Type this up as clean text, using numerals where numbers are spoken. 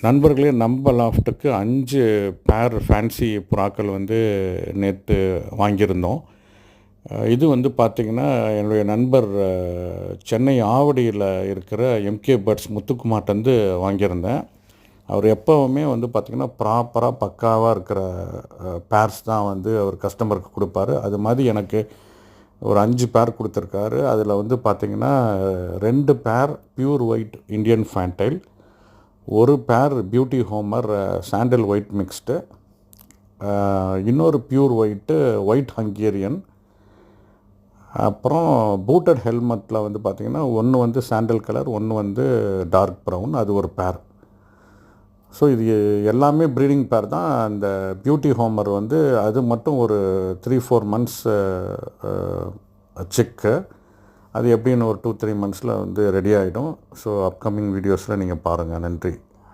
நண்பர்களே, நம்ம லாஃப்ட்டுக்கு 5 பேர் ஃபேன்சி புறாக்கள் வந்து நேற்று வாங்கியிருந்தோம். இது வந்து பார்த்திங்கன்னா, என்னுடைய நண்பர் சென்னை ஆவடியில் இருக்கிற எம்கே பேர்ட்ஸ் முத்துக்குமார்ட்டேருந்து வாங்கியிருந்தேன். அவர் எப்போவுமே வந்து பார்த்திங்கன்னா, ப்ராப்பராக பக்காவாக இருக்கிற பேர்ஸ் தான் வந்து அவர் கஸ்டமருக்கு கொடுப்பாரு. அது மாதிரி எனக்கு ஒரு 5 பேர் கொடுத்துருக்காரு. அதில் வந்து பார்த்திங்கன்னா 2 பேர் பியூர் ஒயிட் இண்டியன் ஃபேன்டைல், ஒரு பேர் beauty Homer sandal white mixed, இன்னொரு பியூர் ஒயிட் ஹங்கேரியன், அப்புறம் பூட்டட் ஹெல்மெட்டில் வந்து பார்த்திங்கன்னா ஒன்று வந்து சாண்டல் கலர், ஒன்று வந்து டார்க் ப்ரௌன், அது ஒரு பேர். ஸோ இது எல்லாமே ப்ரீடிங் பேர் தான். அந்த பியூட்டி ஹோமர் வந்து அது மட்டும் ஒரு 3-4 மந்த்ஸ் செக்கு. அது எப்படின்னு ஒரு 2-3 மந்த்ஸில் வந்து ரெடி ஆகிடும். ஸோ அப்கமிங் வீடியோஸில் நீங்கள் பாருங்கள். நன்றி.